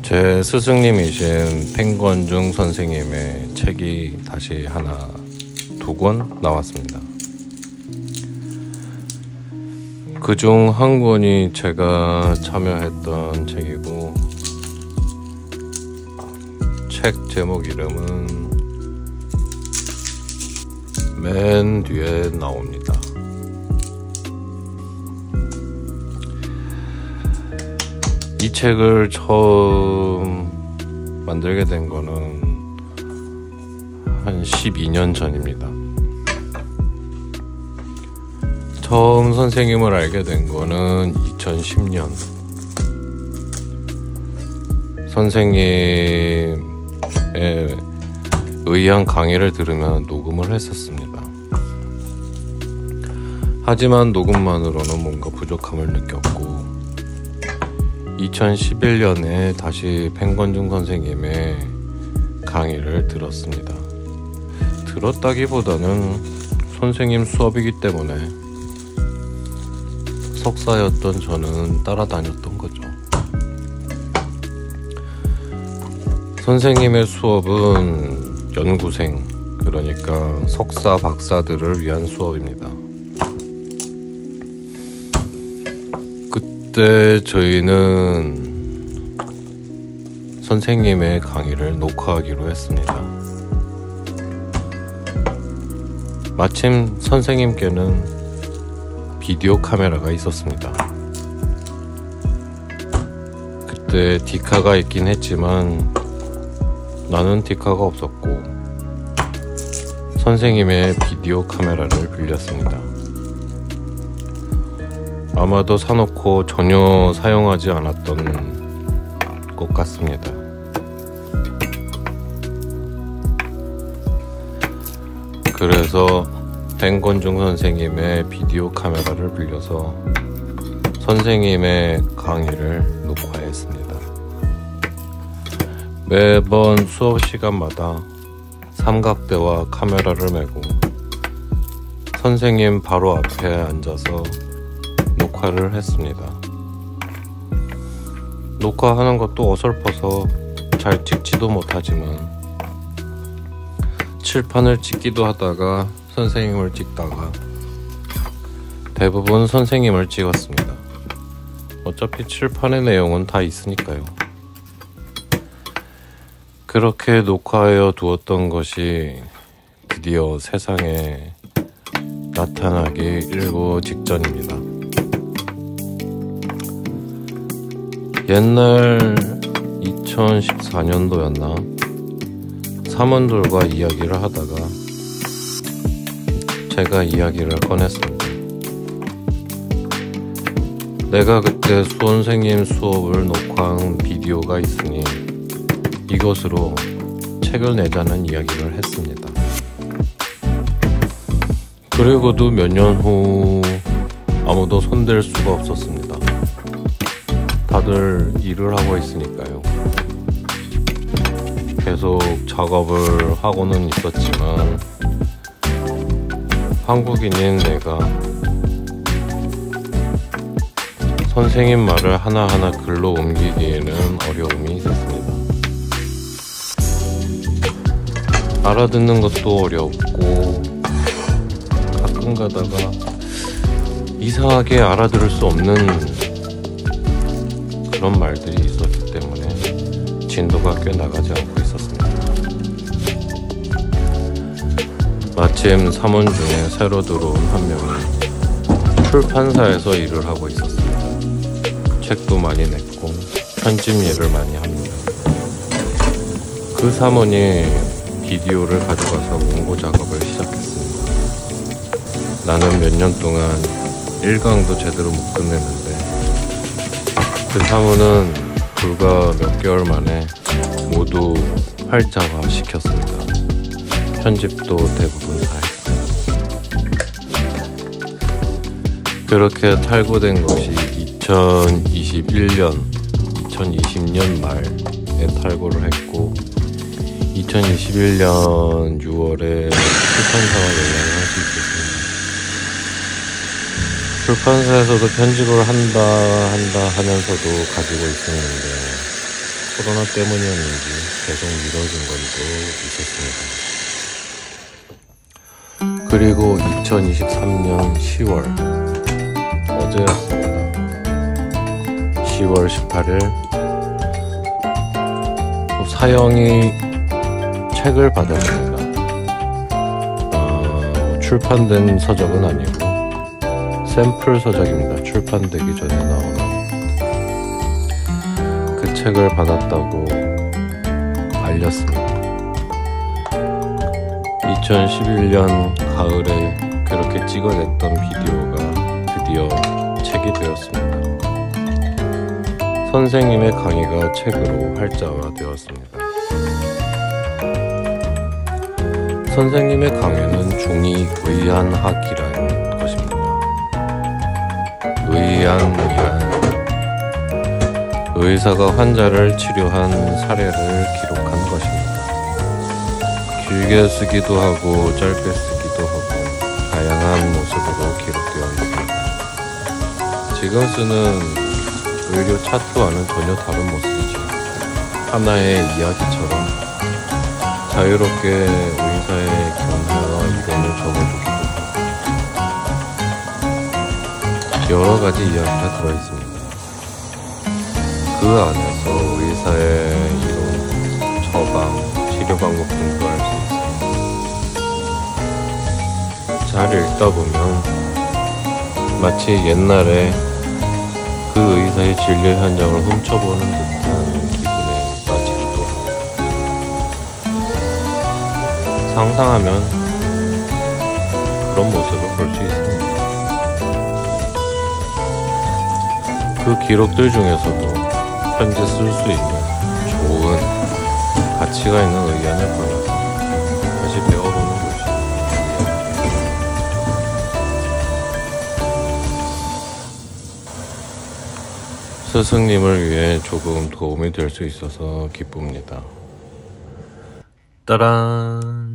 제 스승님이신 팽건중 선생님의 책이 다시 하나, 두 권 나왔습니다. 그중 한 권이 제가 참여했던 책이고, 책 제목 이름은 맨 뒤에 나옵니다. 이 책을 처음 만들게 된 거는 한 12년 전입니다. 처음 선생님을 알게 된 거는 2010년. 선생님의 의한 강의를 들으며 녹음을 했었습니다. 하지만 녹음만으로는 뭔가 부족함을 느꼈고, 2011년에 다시 팽건중 선생님의 강의를 들었습니다. 들었다기보다는 선생님 수업이기 때문에 석사였던 저는 따라다녔던 거죠. 선생님의 수업은 연구생, 그러니까 석사, 박사들을 위한 수업입니다. 그때 저희는 선생님의 강의를 녹화하기로 했습니다. 마침 선생님께는 비디오 카메라가 있었습니다. 그때 디카가 있긴 했지만 나는 디카가 없었고 선생님의 비디오 카메라를 빌렸습니다. 아마도 사놓고 전혀 사용하지 않았던 것 같습니다. 그래서 팽건중 선생님의 비디오 카메라를 빌려서 선생님의 강의를 녹화했습니다. 매번 수업 시간마다 삼각대와 카메라를 메고 선생님 바로 앞에 앉아서 녹화를 했습니다. 녹화하는 것도 어설퍼서 잘 찍지도 못하지만 칠판을 찍기도 하다가 선생님을 찍다가 대부분 선생님을 찍었습니다. 어차피 칠판의 내용은 다 있으니까요. 그렇게 녹화하여 두었던 것이 드디어 세상에 나타나기 일보 직전입니다. 옛날 2014년도였나 사원들과 이야기를 하다가 제가 이야기를 꺼냈습니다. 내가 그때 수원생님 수업을 녹화한 비디오가 있으니 이것으로 책을 내자는 이야기를 했습니다. 그리고도 몇 년 후 아무도 손댈 수가 없었습니다. 다들 일을 하고 있으니까요. 계속 작업을 하고는 있었지만 한국인인 내가 선생님 말을 하나하나 글로 옮기기에는 어려움이 있었습니다. 알아듣는 것도 어렵고 가끔 가다가 이상하게 알아들을 수 없는 그런 말들이 있었기 때문에 진도가 꽤 나가지 않고 있었습니다. 마침 사원 중에 새로 들어온 한 명이 출판사에서 일을 하고 있었습니다. 책도 많이 냈고 편집 일을 많이 합니다. 그 사원이 비디오를 가져가서 원고 작업을 시작했습니다. 나는 몇 년 동안 1강도 제대로 못 끝냈는데 그 사원은 불과 몇 개월 만에 모두 활자화 시켰습니다. 편집도 대부분 다 했어요. 그렇게 탈고된 것이 2020년 말에 탈고를 했고 2021년 6월에 출판사와 연락을 할 수 있었습니다. 출판사에서도 편집을 한다 하면서도 가지고 있었는데 코로나 때문이었는지 계속 미뤄진 건도 있었습니다. 그리고 2023년 10월 어제였습니다. 10월 18일 사형이 책을 받았습니다. 출판된 서적은 아니고 샘플 서적입니다. 출판되기 전에 나오는 그 책을 받았다고 알렸습니다. 2011년 가을에 그렇게 찍어냈던 비디오가 드디어 책이 되었습니다. 선생님의 강의가 책으로 활자화되었습니다. 선생님의 강의는 중이 의안학이라는 것입니다. 의안이란 의사가 환자를 치료한 사례를 기록한 것입니다. 길게 쓰기도 하고 짧게 쓰기도 하고 다양한 모습으로 기록되었습니다. 지금 쓰는 의료 차트와는 전혀 다른 모습이죠. 하나의 이야기처럼 자유롭게 의사의 경험과 이론을 적어두기도 하고 여러 가지 이야기가 들어있습니다. 그 안에서 의사의 이론, 처방, 치료 방법 등도 알 수 있습니다. 잘 읽다 보면 마치 옛날에 그 의사의 진료 현장을 훔쳐보는 듯한 기분에 빠지기도 합니다. 상상하면 그런 모습을 볼 수 있습니다. 그 기록들 중에서도 현재 쓸 수 있는 좋은 가치가 있는 의안을 골라서 다시 배워보는 것이 스승님을 위해 조금 도움이 될 수 있어서 기쁩니다. 따란!